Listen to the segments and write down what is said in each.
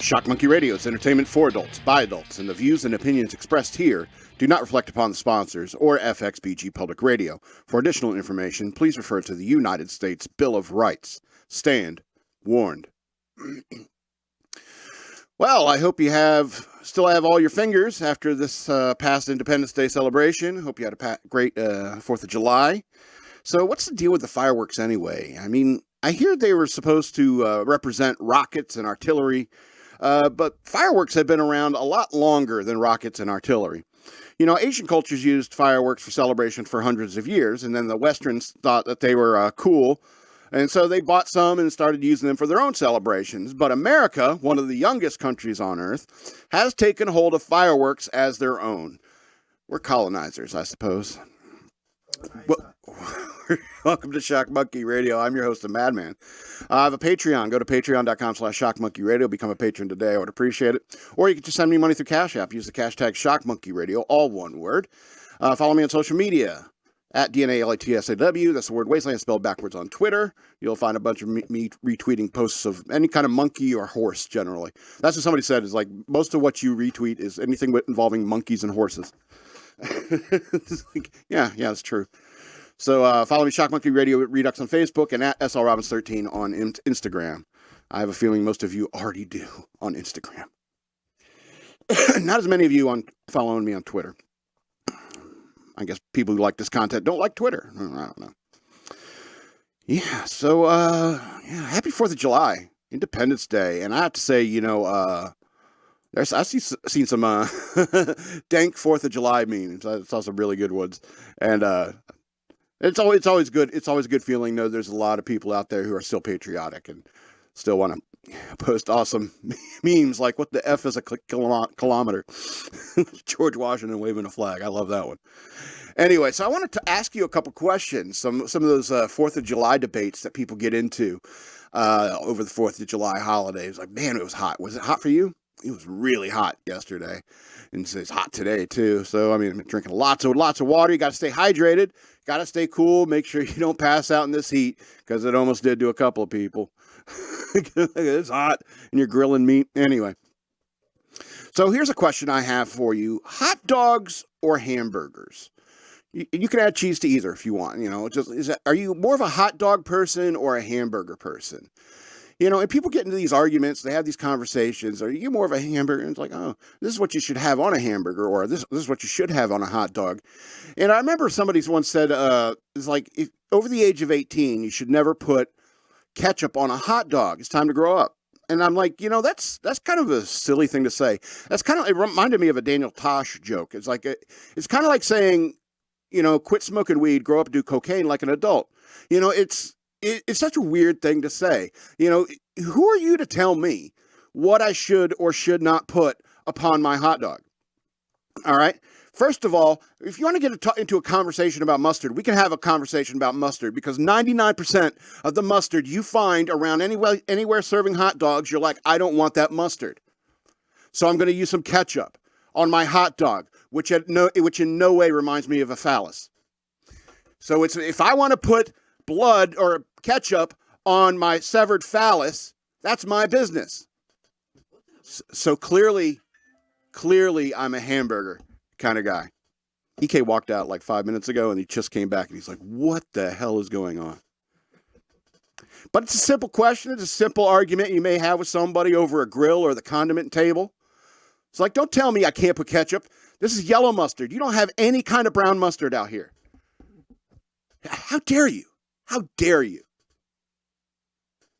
Shock Monkey Radio is entertainment for adults, by adults, and the views and opinions expressed here do not reflect upon the sponsors or FXBG Public Radio. For additional information, please refer to the United States Bill of Rights. Stand warned. Well, I hope you still have all your fingers after this past Independence Day celebration. Hope you had a great 4th of July. So what's the deal with the fireworks anyway? I mean, I hear they were supposed to represent rockets and artillery, but fireworks have been around a lot longer than rockets and artillery. You know, Asian cultures used fireworks for celebration for hundreds of years, and then the Westerns thought that they were cool, and so they bought some and started using them for their own celebrations. But America, one of the youngest countries on Earth, has taken hold of fireworks as their own. We're colonizers, I suppose. Welcome to Shock Monkey Radio. I'm your host, the Madman. I have a Patreon. Go to patreon.com/shockmonkeyradio. Become a patron today. I would appreciate it. Or you can just send me money through Cash App. Use the hashtag ShockMonkeyRadio, all one word. Follow me on social media at DNALATSAW. That's the word Wasteland spelled backwards on Twitter. You'll find a bunch of me retweeting posts of any kind of monkey or horse generally. That's what somebody said, is like most of what you retweet is anything involving monkeys and horses. Yeah, it's true. So follow me, Shock Monkey Radio at Redux on Facebook and at SLRobbins13 on Instagram. I have a feeling most of you already do on Instagram. Not as many of you on following me on Twitter. I guess people who like this content don't like Twitter. I don't know. Yeah, so happy 4th of July, Independence Day. And I have to say, you know, I've seen some dank 4th of July memes. I saw some really good ones. And it's always good. It's always a good feeling, though. There's a lot of people out there who are still patriotic and still want to post awesome memes like, what the F is a kilometer? George Washington waving a flag. I love that one. Anyway, so I wanted to ask you a couple questions. Some of those 4th of July debates that people get into over the 4th of July holidays. Like, man, it was hot. Was it hot for you? It was really hot yesterday, and it's hot today too. So I mean, I'm drinking lots of water. You got to stay hydrated. Got to stay cool. Make sure you don't pass out in this heat, because it almost did to a couple of people. It's hot, and you're grilling meat anyway. So here's a question I have for you: hot dogs or hamburgers? You can add cheese to either if you want. You know, are you more of a hot dog person or a hamburger person? You know, and people get into these arguments, they have these conversations. Are you more of a hamburger? And it's like, oh, this is what you should have on a hamburger, or this is what you should have on a hot dog. And I remember somebody once said, it's like, if over the age of 18, you should never put ketchup on a hot dog. It's time to grow up. And I'm like, you know, that's kind of a silly thing to say. It reminded me of a Daniel Tosh joke. It's like, it's kind of like saying, you know, quit smoking weed, grow up and do cocaine like an adult. You know, it's such a weird thing to say. You know, who are you to tell me what I should or should not put upon my hot dog? All right. First of all, if you want to get into a conversation about mustard, we can have a conversation about mustard, because 99% of the mustard you find around anywhere serving hot dogs, you're like, I don't want that mustard. So I'm going to use some ketchup on my hot dog, which in no way reminds me of a phallus. So if I want to put blood or ketchup on my severed phallus, that's my business. So clearly I'm a hamburger kind of guy. EK walked out like 5 minutes ago, and he just came back and he's like, what the hell is going on? But it's a simple question. It's a simple argument you may have with somebody over a grill or the condiment table. It's like, don't tell me I can't put ketchup. This is yellow mustard. You don't have any kind of brown mustard out here. How dare you? How dare you?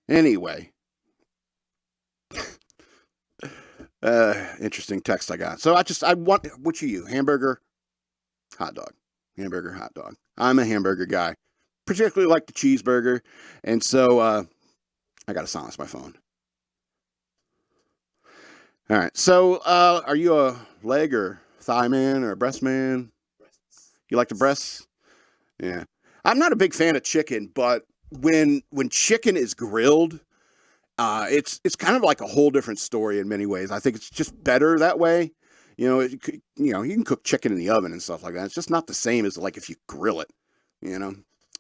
Anyway. Interesting text I got. So which are you? Hamburger, hot dog. Hamburger, hot dog. I'm a hamburger guy. Particularly like the cheeseburger. And so I got to silence my phone. All right. So are you a leg or thigh man or a breast man? You like the breasts? Yeah. I'm not a big fan of chicken, but when chicken is grilled, it's kind of like a whole different story in many ways. I think it's just better that way. You know, you can cook chicken in the oven and stuff like that. It's just not the same as like if you grill it, you know.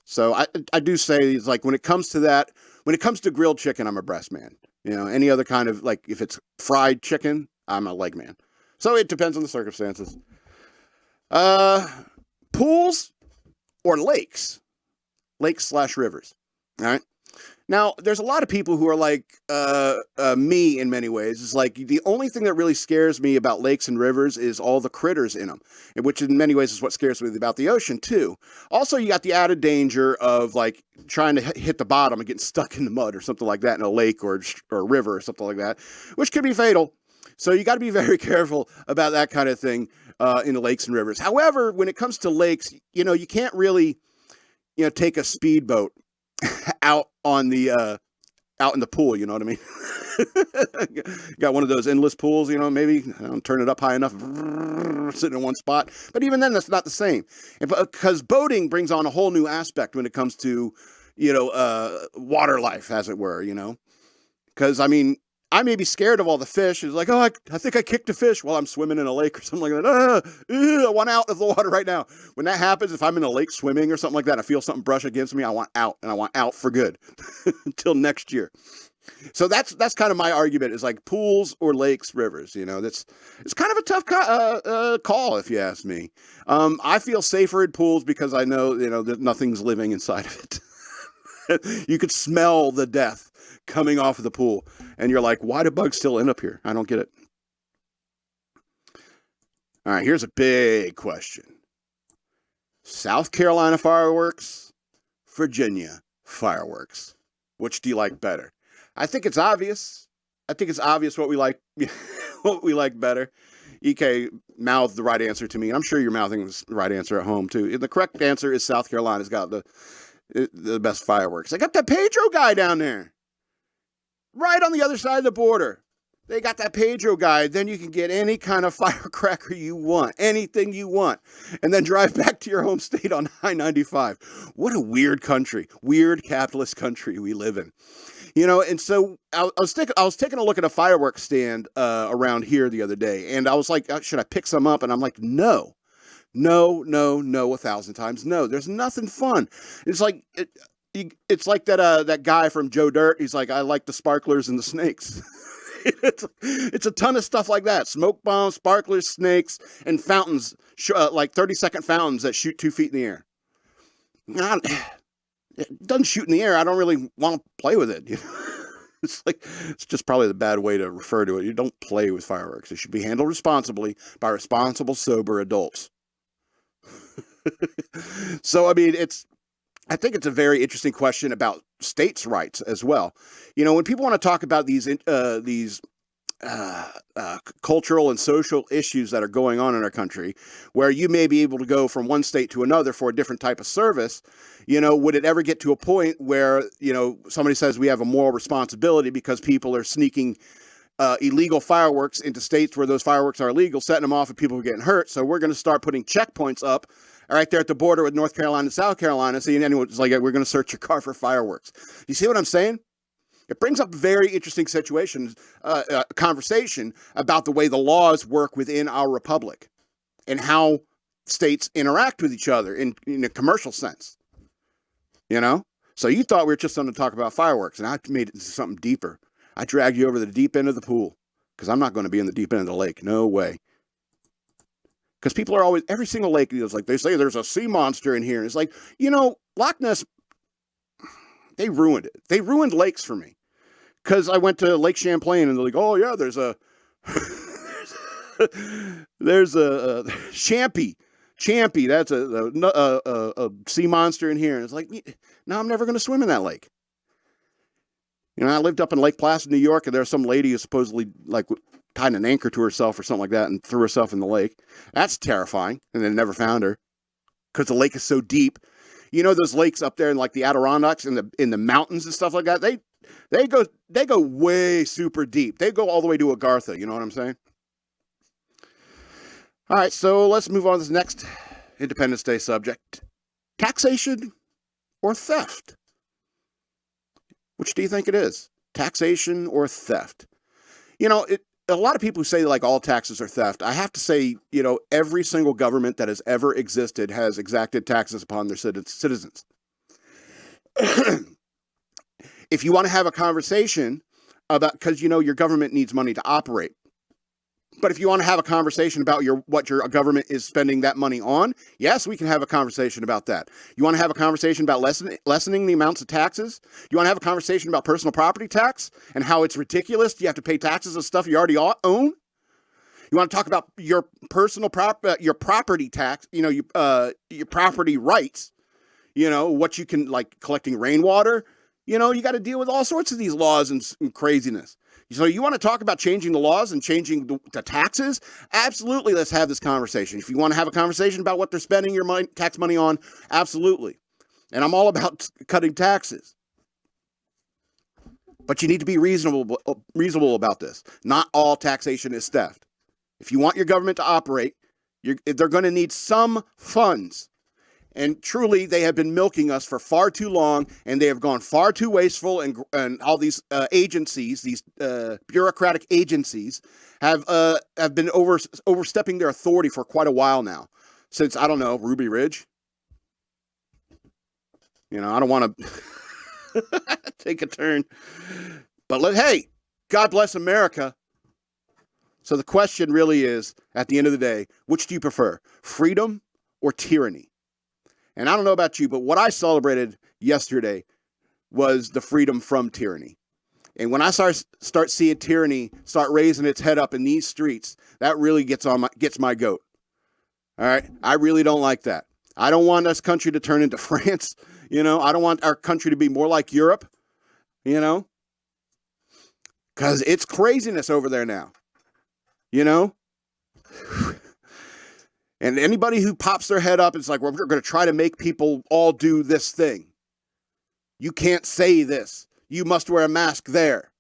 So I do say, it's like when it comes to grilled chicken, I'm a breast man. You know, any other kind of, like, if it's fried chicken, I'm a leg man. So it depends on the circumstances. Pools or lakes? Lakes/rivers. All right. Now, there's a lot of people who are like me in many ways. It's like the only thing that really scares me about lakes and rivers is all the critters in them, which in many ways is what scares me about the ocean too. Also, you got the added danger of like trying to hit the bottom and getting stuck in the mud or something like that in a lake or a river or something like that, which could be fatal. So you got to be very careful about that kind of thing in the lakes and rivers. However, when it comes to lakes, you know, you can't really, you know, take a speedboat out on the out in the pool, you know what I mean? Got one of those endless pools, you know, maybe turn it up high enough, sitting in one spot. But even then, that's not the same, because boating brings on a whole new aspect when it comes to, you know, water life, as it were, you know. Because I mean, I may be scared of all the fish. It's like, oh, I think I kicked a fish while I'm swimming in a lake or something like that. I want out of the water right now. When that happens, if I'm in a lake swimming or something like that, I feel something brush against me, I want out, and I want out for good until next year. So that's kind of my argument, is like pools or lakes, rivers. You know, it's kind of a tough call if you ask me. I feel safer in pools because I know, you know, that nothing's living inside of it. You could smell the death coming off of the pool, and you're like, why do bugs still end up here? I don't get it. All right, here's a big question. South Carolina fireworks, Virginia fireworks. Which do you like better? I think it's obvious. I think it's obvious what we like, what we like better. EK mouthed the right answer to me, and I'm sure you're mouthing the right answer at home too. The correct answer is South Carolina's got the best fireworks. They got that Pedro guy down there, right on the other side of the border. They got that Pedro guy. Then you can get any kind of firecracker you want, anything you want, and then drive back to your home state on I-95. What a weird country, weird capitalist country we live in. You know, and so I was taking a look at a fireworks stand around here the other day, and I was like, should I pick some up? And I'm like, no, 1,000 times no. There's nothing fun. It's like it's like that guy from Joe Dirt. He's like, I like the sparklers and the snakes. It's a ton of stuff like that. Smoke bombs, sparklers, snakes, and fountains, like 30-second fountains that shoot 2 feet in the air. It doesn't shoot in the air. I don't really want to play with it. You know? It's just probably the bad way to refer to it. You don't play with fireworks. It should be handled responsibly by responsible, sober adults. So, I mean, I think it's a very interesting question about states' rights as well. You know, when people want to talk about these cultural and social issues that are going on in our country, where you may be able to go from one state to another for a different type of service, you know, would it ever get to a point where, you know, somebody says we have a moral responsibility because people are sneaking illegal fireworks into states where those fireworks are illegal, setting them off and people are getting hurt. So we're going to start putting checkpoints up right there at the border with North Carolina and South Carolina. So anyone's like, we're going to search your car for fireworks. You see what I'm saying? It brings up a very interesting conversation about the way the laws work within our republic and how states interact with each other in a commercial sense. You know? So you thought we were just going to talk about fireworks, and I made it into something deeper. I dragged you over to the deep end of the pool because I'm not going to be in the deep end of the lake. No way. Because people are always, every single lake, it's like they say there's a sea monster in here. And it's like, you know, Loch Ness, they ruined it. They ruined lakes for me. Because I went to Lake Champlain and they're like, oh yeah, there's a Champy. That's a sea monster in here. And it's like, no, I'm never going to swim in that lake. You know, I lived up in Lake Placid, New York, and there's some lady who supposedly like tied an anchor to herself or something like that and threw herself in the lake. That's terrifying. And they never found her because the lake is so deep. You know, those lakes up there in like the Adirondacks and in the mountains and stuff like that, they go way super deep. They go all the way to Agartha. You know what I'm saying? All right, so let's move on to this next Independence Day subject. Taxation or theft? Which do you think it is? Taxation or theft? You know, a lot of people who say like all taxes are theft. I have to say, you know, every single government that has ever existed has exacted taxes upon their citizens. If you want to have a conversation about, because, your government needs money to operate. But if you want to have a conversation about what your government is spending that money on, yes, we can have a conversation about that. You want to have a conversation about lessening the amounts of taxes? You want to have a conversation about personal property tax and how it's ridiculous? You have to pay taxes on stuff you already own? You want to talk about your personal your property tax, your property rights, what you can, like collecting rainwater, you got to deal with all sorts of these laws and craziness. So you want to talk about changing the laws and changing the taxes? Absolutely, let's have this conversation. If you want to have a conversation about what they're spending your tax money on, absolutely. And I'm all about cutting taxes. But you need to be reasonable about this. Not all taxation is theft. If you want your government to operate, they're going to need some funds. And truly, they have been milking us for far too long, and they have gone far too wasteful. And all these agencies, these bureaucratic agencies, have been overstepping their authority for quite a while now. Since, I don't know, Ruby Ridge. I don't want to take a turn. But hey, God bless America. So the question really is, at the end of the day, which do you prefer, freedom or tyranny? And I don't know about you, but what I celebrated yesterday was the freedom from tyranny. And when I start seeing tyranny start raising its head up in these streets, that really gets my goat. All right? I really don't like that. I don't want this country to turn into France. I don't want our country to be more like Europe, because it's craziness over there now, And anybody who pops their head up, it's like, well, we're going to try to make people all do this thing. You can't say this. You must wear a mask there.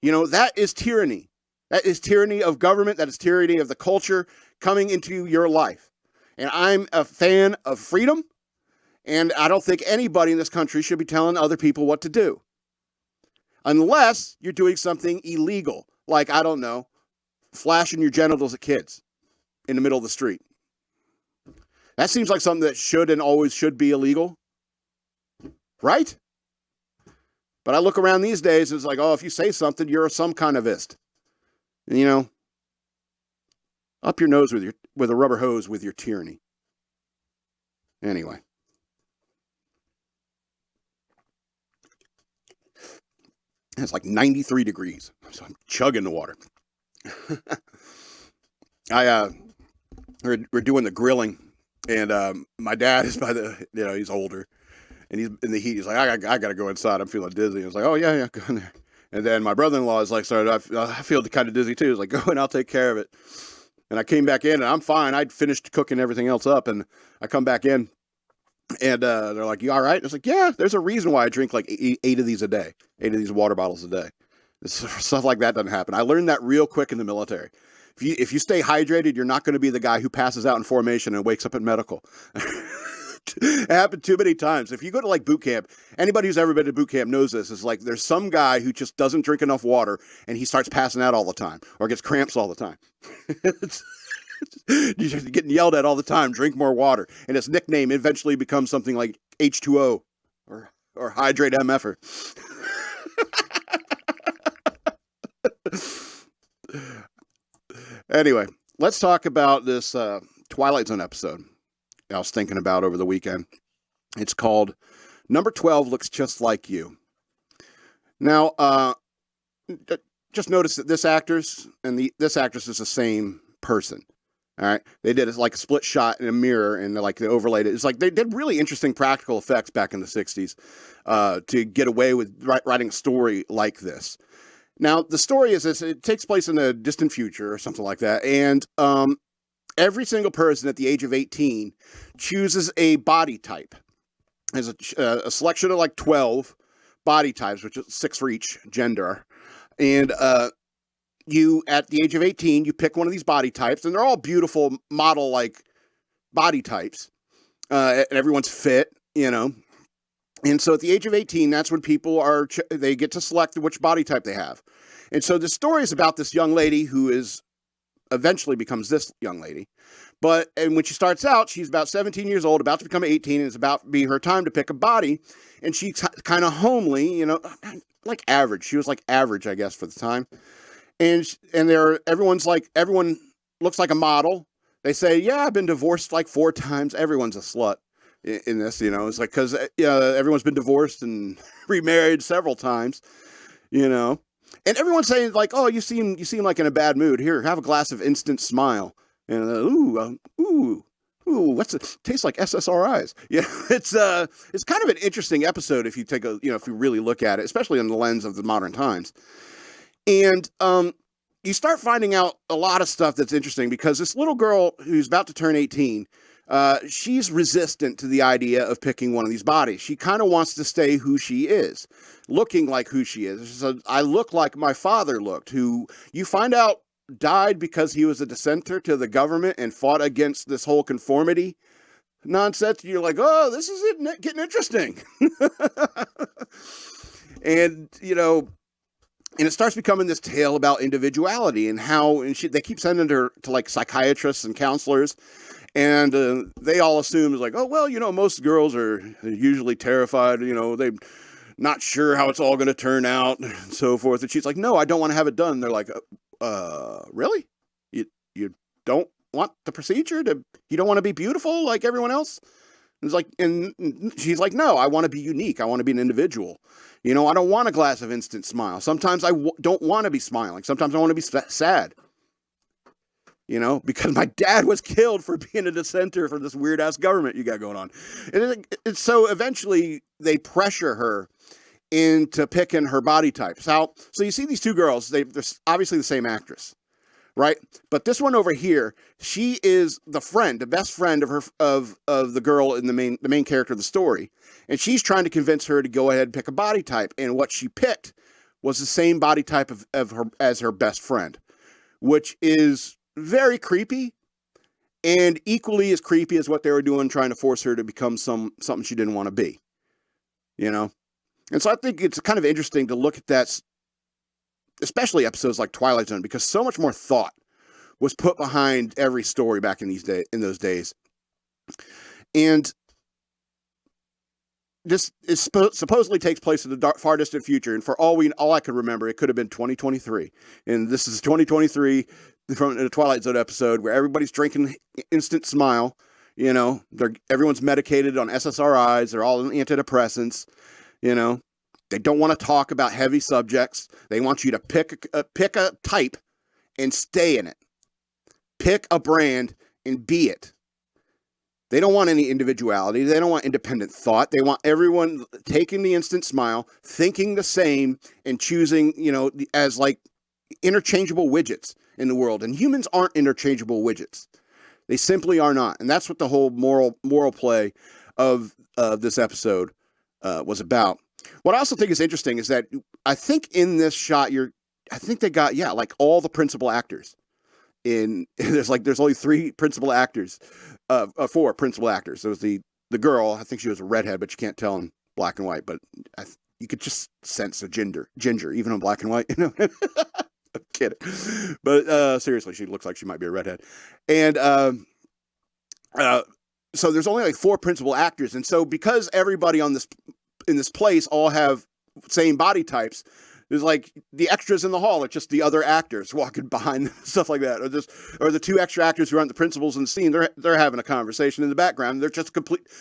That is tyranny. That is tyranny of government. That is tyranny of the culture coming into your life. And I'm a fan of freedom. And I don't think anybody in this country should be telling other people what to do. Unless you're doing something illegal. Like, I don't know, flashing your genitals at kids in the middle of the street. That seems like something that should and always should be illegal. Right? But I look around these days, it's like, oh, if you say something, you're some kind of ist. And, up your nose with a rubber hose with your tyranny. Anyway. It's like 93 degrees. So I'm chugging the water. We're doing the grilling, and my dad is he's older, and he's in the heat. He's like, I got to go inside. I'm feeling dizzy. I was like, oh yeah, go in there. And then my brother-in-law is like, sorry, I feel kind of dizzy too. He's like, go and I'll take care of it. And I came back in, and I'm fine. I'd finished cooking everything else up, and I come back in, and they're like, you all right? And I was like, yeah, there's a reason why I drink like eight of these a day, 8 of these water bottles a day. Stuff like that doesn't happen. I learned that real quick in the military. If you stay hydrated, you're not going to be the guy who passes out in formation and wakes up at medical. It happened too many times. If you go to like boot camp, anybody who's ever been to boot camp knows this. It's like there's some guy who just doesn't drink enough water and he starts passing out all the time or gets cramps all the time. You're just getting yelled at all the time. Drink more water. And his nickname eventually becomes something like H2O or Hydrate MFer. Anyway, let's talk about this Twilight Zone episode I was thinking about over the weekend. It's called Number 12 Looks Just Like You. Now, just notice that this actress and this actress is the same person. All right. They did it like a split shot in a mirror and they overlaid it. It's like they did really interesting practical effects back in the 60s to get away with writing a story like this. Now, the story is this. It takes place in a distant future or something like that. And every single person at the age of 18 chooses a body type. There's a selection of like 12 body types, which is 6 for each gender. And you, at the age of 18, you pick one of these body types. And they're all beautiful model-like body types. And everyone's fit, And so at the age of 18, that's when people they get to select which body type they have. And so the story is about this young lady who eventually becomes this young lady. And when she starts out, she's about 17 years old, about to become 18, and it's about to be her time to pick a body. And she's kind of homely, like average. She was like average, I guess, for the time. And everyone looks like a model. They say, yeah, I've been divorced like 4 times. Everyone's a slut in this, you know. It's like, because everyone's been divorced and remarried several times, you know. And everyone's saying like, oh, you seem like in a bad mood. Here, have a glass of instant smile. And ooh, what's it? Tastes like SSRIs. Yeah, it's kind of an interesting episode if you take if you really look at it, especially in the lens of the modern times. And you start finding out a lot of stuff that's interesting, because this little girl who's about to turn 18, she's resistant to the idea of picking one of these bodies. She kind of wants to stay who she is, looking like who she is. So I look like my father looked, who you find out died because he was a dissenter to the government and fought against this whole conformity nonsense. You're like, oh, this is it getting interesting. And, and it starts becoming this tale about individuality and how, they keep sending her to like psychiatrists and counselors. And they all assume it's like, oh, well, most girls are usually terrified, they're not sure how it's all going to turn out and so forth. And she's like, no, I don't want to have it done. And they're like, really? You don't want the procedure you don't want to be beautiful like everyone else? And it's like, and she's like, no, I want to be unique. I want to be an individual. I don't want a glass of instant smile. Sometimes I don't want to be smiling. Sometimes I want to be sad. Because my dad was killed for being a dissenter for this weird ass government you got going on. And so eventually they pressure her into picking her body type. So you see these 2 girls, they're obviously the same actress, right? But this one over here, she is the best friend of the girl in the main character of the story. And she's trying to convince her to go ahead and pick a body type. And what she picked was the same body type as her best friend, which is very creepy, and equally as creepy as what they were doing, trying to force her to become something she didn't want to be, And so I think it's kind of interesting to look at that, especially episodes like Twilight Zone, because so much more thought was put behind every story back in those days. And this supposedly takes place in the far distant future, and for all I could remember, it could have been 2023. And this is 2023 from a Twilight Zone episode where everybody's drinking instant smile. Everyone's medicated on SSRIs. They're all on antidepressants. They don't want to talk about heavy subjects. They want you to pick a type and stay in it. Pick a brand and be it. They don't want any individuality. They don't want independent thought. They want everyone taking the instant smile, thinking the same, and choosing, as like interchangeable widgets in the world. And humans aren't interchangeable widgets. They simply are not. And that's what the whole moral play of this episode was about. What I also think is interesting is that I think in this shot, I think they got, like all the principal actors. There's only 3 principal actors, 4 principal actors. There was the girl, I think she was a redhead, but you can't tell in black and white, but you could just sense a ginger, even in black and white, I'm kidding. But seriously, she looks like she might be a redhead. And so there's only like 4 principal actors. And so because everybody in this place all have same body types, there's like the extras in the hall are just the other actors walking behind them, stuff like that, or the 2 extra actors who aren't the principals in the scene. They're having a conversation in the background. They're just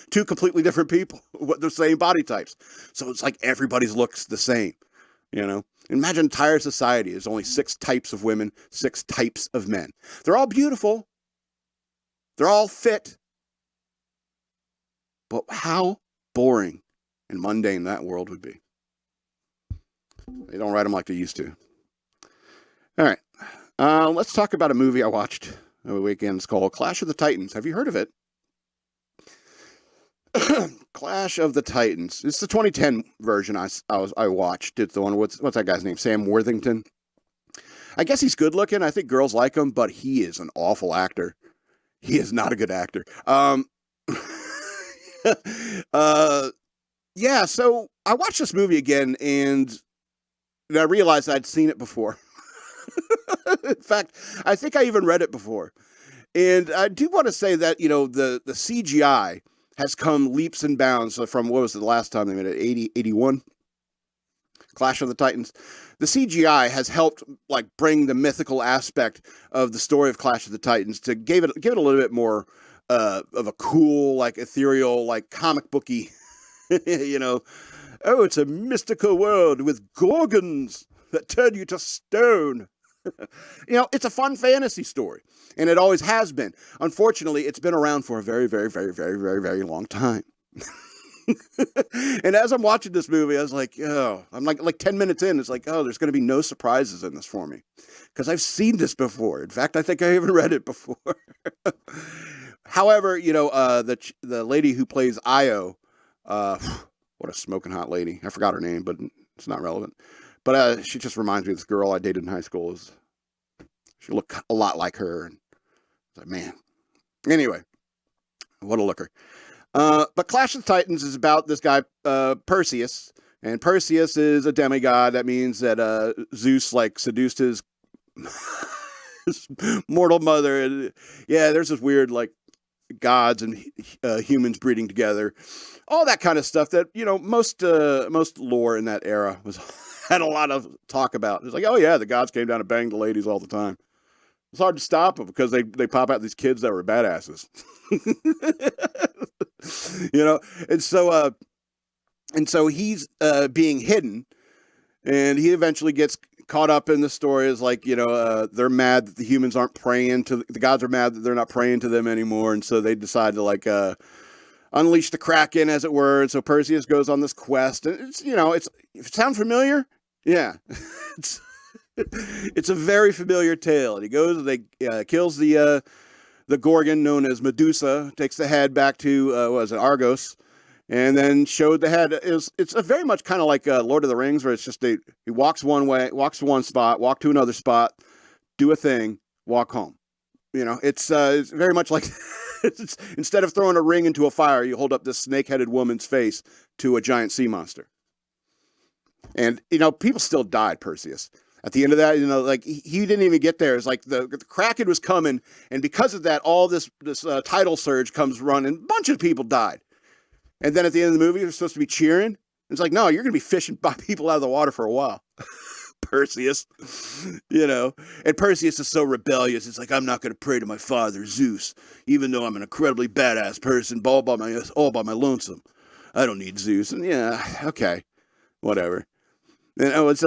2 completely different people with the same body types. So it's like everybody's looks the same. Imagine entire society. There's only 6 types of women, 6 types of men. They're all beautiful. They're all fit. But how boring and mundane that world would be. They don't write them like they used to. All right. Let's talk about a movie I watched over the weekend. It's called Clash of the Titans. Have you heard of it? Clash of the Titans. It's the 2010 version I watched. It's the one, what's that guy's name? Sam Worthington. I guess he's good looking. I think girls like him, but he is an awful actor. He is not a good actor. Yeah, so I watched this movie again, and I realized I'd seen it before. In fact, I think I even read it before. And I do want to say that, the CGI has come leaps and bounds from, what was it, the last time they made it, 81? Clash of the Titans. The CGI has helped like bring the mythical aspect of the story of Clash of the Titans to give it a little bit more of a cool, like ethereal, like comic booky, you know. Oh, it's a mystical world with gorgons that turn you to stone. You know, it's a fun fantasy story, and it always has been. Unfortunately, it's been around for a very, very, very, very, very, very long time. And as I'm watching this movie, I was like, oh, I'm like 10 minutes in. It's like, oh, there's going to be no surprises in this for me because I've seen this before. In fact, I think I even read it before. However, you know, the lady who plays Io, what a smoking hot lady. I forgot her name, but it's not relevant. But she just reminds me of this girl I dated in high school. She looked a lot like her. And I was like, man. Anyway, what a looker. But Clash of the Titans is about this guy, Perseus. And Perseus is a demigod. That means that Zeus, like, seduced his mortal mother. And, yeah, there's this weird, like, gods and humans breeding together. All that kind of stuff that, you know, most lore in that era had a lot of talk about. It's like, oh, yeah, the gods came down and banged the ladies all the time. It's hard to stop them because they pop out these kids that were badasses. You know, and so he's being hidden, and he eventually gets caught up in the story as like, you know, they're mad that the humans aren't praying to the gods are mad that they're not praying to them anymore, and so they decide to like unleash the Kraken, as it were. And so Perseus goes on this quest, and it's, you know, if it sounds familiar, yeah, it's a very familiar tale. And he goes, kills the Gorgon known as Medusa, takes the head back to Argos, and then showed the head. It's a very much kind of like Lord of the Rings, where it's just he walks one way, walks to one spot, walk to another spot, do a thing, walk home. You know, it's very much like instead of throwing a ring into a fire, you hold up this snake-headed woman's face to a giant sea monster. And, you know, people still died, Perseus. At the end of that, you know, like he didn't even get there. It's like the Kraken was coming, and because of that, all this tidal surge comes running. A bunch of people died. And then at the end of the movie, they're supposed to be cheering. It's like, no, you're going to be fishing by people out of the water for a while. Perseus, you know. And Perseus is so rebellious. It's like, I'm not going to pray to my father, Zeus, even though I'm an incredibly badass person, all by my lonesome. I don't need Zeus. And yeah, okay, whatever. And it's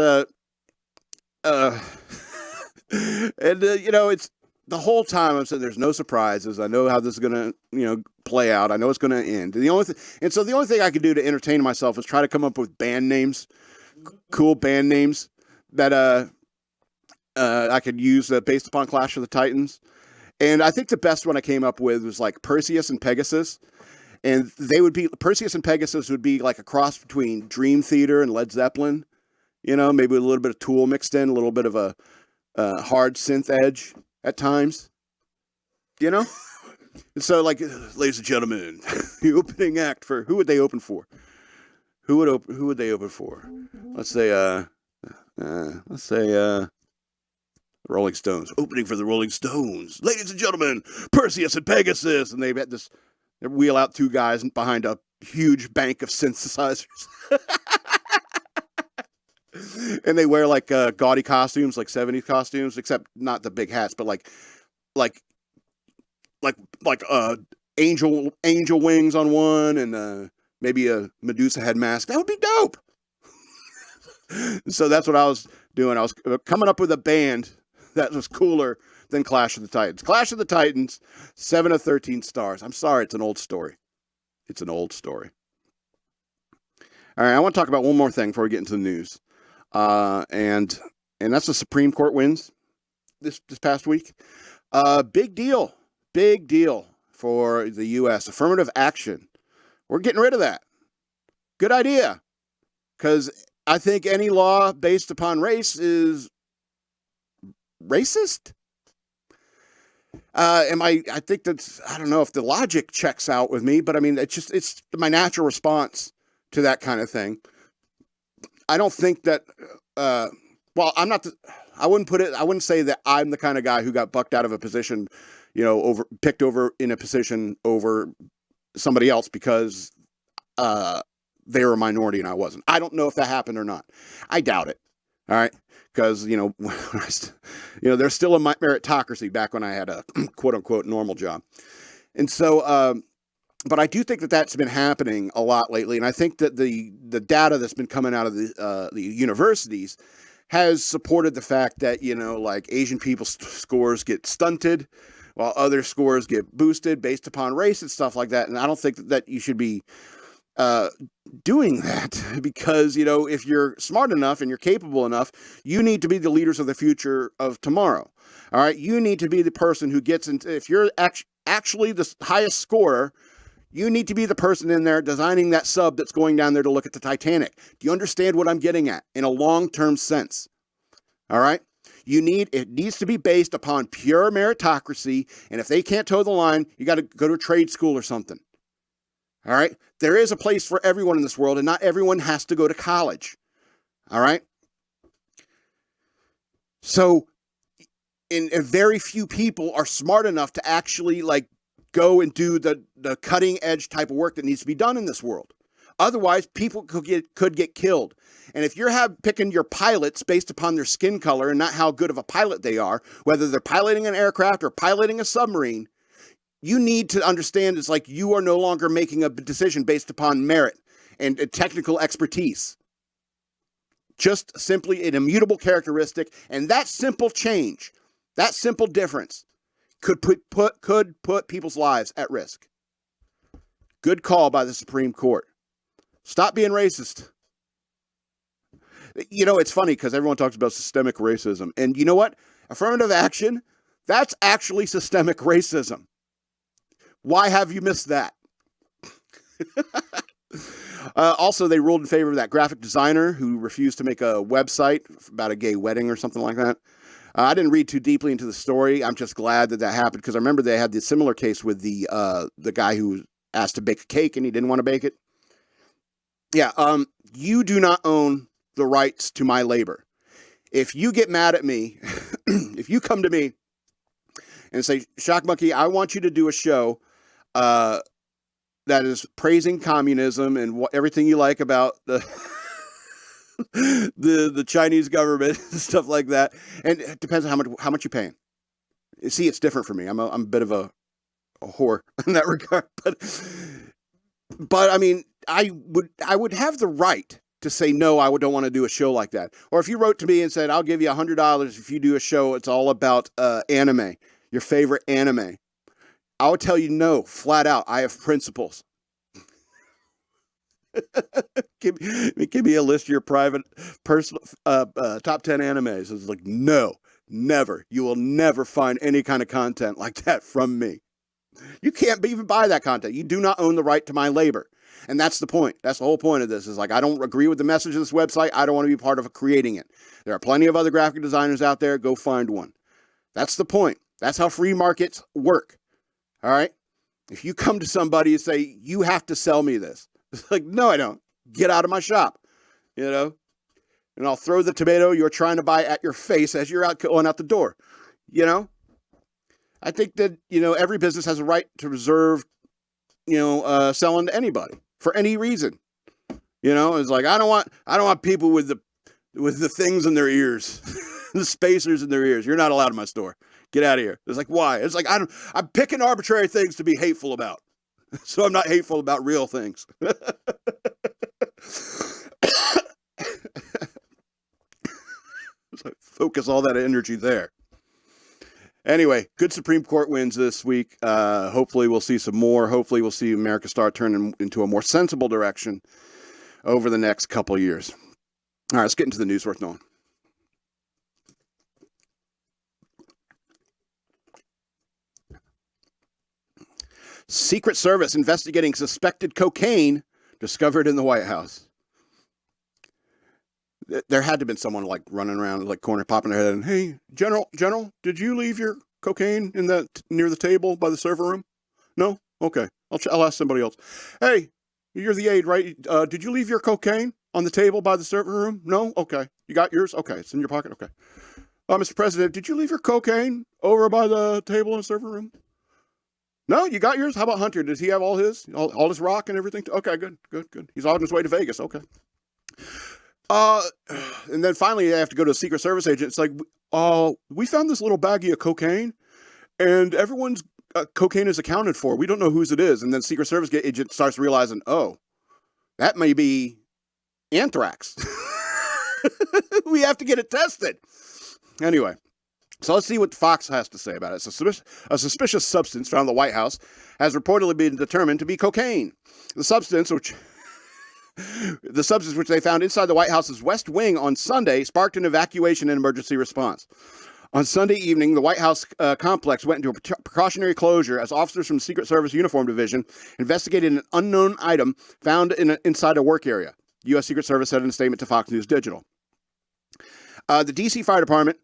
you know, it's the whole time I'm saying there's no surprises. I know how this is gonna, you know, play out. I know it's gonna end. And so the only thing I could do to entertain myself is try to come up with band names, cool band names that I could use based upon Clash of the Titans. And I think the best one I came up with was like Perseus and Pegasus. And Perseus and Pegasus would be like a cross between Dream Theater and Led Zeppelin. You know, maybe a little bit of Tool mixed in, a little bit of a hard synth edge at times. You know? And so, like, ladies and gentlemen, the opening act for... Who would they open for? Who would they open for? Let's say Rolling Stones. Opening for the Rolling Stones. Ladies and gentlemen, Perseus and Pegasus. And they wheel out two guys behind a huge bank of synthesizers. And they wear like gaudy costumes, like 70s costumes, except not the big hats, but like angel wings on one, and maybe a Medusa head mask. That would be dope. So that's what I was doing. I was coming up with a band that was cooler than Clash of the Titans. Clash of the Titans, 7 of 13 stars. I'm sorry, it's an old story. It's an old story. All right, I want to talk about one more thing before we get into the news. And that's the Supreme Court wins this past week. Big deal for the U.S. Affirmative action. We're getting rid of that. Good idea, because I think any law based upon race is racist. I think that's, I don't know if the logic checks out with me, but I mean, it's my natural response to that kind of thing. I don't think that, well, I wouldn't say that I'm the kind of guy who got bucked out of a position, you know, picked over in a position over somebody else because, they were a minority and I wasn't. I don't know if that happened or not. I doubt it. All right. Because, there's still a meritocracy back when I had a quote unquote normal job. And so, but I do think that that's been happening a lot lately. And I think that the data that's been coming out of the universities has supported the fact that, like Asian people's scores get stunted while other scores get boosted based upon race and stuff like that. And I don't think that you should be doing that because, if you're smart enough and you're capable enough, you need to be the leaders of the future of tomorrow. All right. You need to be the person who gets into, if you're actually the highest scorer, you need to be the person in there designing that sub that's going down there to look at the Titanic. Do you understand what I'm getting at in a long-term sense? All right. It needs to be based upon pure meritocracy. And if they can't toe the line, you got to go to a trade school or something. All right. There is a place for everyone in this world, and not everyone has to go to college. All right. So, and very few people are smart enough to actually go and do the cutting edge type of work that needs to be done in this world. Otherwise, people could get killed. And if you're picking your pilots based upon their skin color and not how good of a pilot they are, whether they're piloting an aircraft or piloting a submarine, you need to understand it's like you are no longer making a decision based upon merit and technical expertise. Just simply an immutable characteristic. And that simple change, that simple difference could put people's lives at risk. Good call by the Supreme Court. Stop being racist. It's funny because everyone talks about systemic racism. And you know what? Affirmative action, that's actually systemic racism. Why have you missed that? Also, they ruled in favor of that graphic designer who refused to make a website about a gay wedding or something like that. I didn't read too deeply into the story. I'm just glad that happened because I remember they had the similar case with the guy who asked to bake a cake and he didn't want to bake it. Yeah, you do not own the rights to my labor. If you get mad at me, if you come to me and say, Shock Monkey, I want you to do a show that is praising communism and everything you like about the the Chinese government and stuff like that. And it depends on how much you're paying. You see, it's different for me. I'm a bit of a whore in that regard. But I mean, I would have the right to say, no, I don't want to do a show like that. Or if you wrote to me and said, I'll give you $100 if you do a show, it's all about anime, your favorite anime. I would tell you no, flat out. I have principles. give me a list of your private, personal, top 10 animes. It's like, no, never. You will never find any kind of content like that from me. You can't even buy that content. You do not own the right to my labor. And that's the point. That's the whole point of this is like, I don't agree with the message of this website. I don't want to be part of creating it. There are plenty of other graphic designers out there. Go find one. That's the point. That's how free markets work. All right. If you come to somebody and say, you have to sell me this. It's like, no, I don't. Get out of my shop, and I'll throw the tomato you're trying to buy at your face as you're going out the door, I think that, every business has a right to reserve, selling to anybody for any reason. It's like, I don't want people with the things in their ears, the spacers in their ears. You're not allowed in my store. Get out of here. It's like, why? It's like, I'm picking arbitrary things to be hateful about. So I'm not hateful about real things. So focus all that energy there. Anyway, good Supreme Court wins this week. Hopefully we'll see some more. Hopefully we'll see America start turning into a more sensible direction over the next couple of years. All right, let's get into the news worth knowing. Secret Service investigating suspected cocaine discovered in the White House. There had to have been someone like running around like corner popping their head and, hey, General, did you leave your cocaine in that near the table by the server room? No? Okay. I'll ask somebody else. Hey, you're the aide, right? Did you leave your cocaine on the table by the server room? No? Okay. You got yours? Okay. It's in your pocket? Okay. Mr. President, did you leave your cocaine over by the table in the server room? No, you got yours? How about Hunter? Does he have all his? All his rock and everything? Okay, good. He's on his way to Vegas. Okay. And then finally, I have to go to a Secret Service agent. It's like, we found this little baggie of cocaine, and everyone's cocaine is accounted for. We don't know whose it is. And then Secret Service agent starts realizing, that may be anthrax. We have to get it tested. Anyway, so let's see what Fox has to say about it. A suspicious substance found in the White House has reportedly been determined to be cocaine. The substance which they found inside the White House's West Wing on Sunday sparked an evacuation and emergency response. On Sunday evening, the White House complex went into a precautionary closure as officers from the Secret Service Uniform Division investigated an unknown item found inside a work area, U.S. Secret Service said in a statement to Fox News Digital. The D.C. Fire Department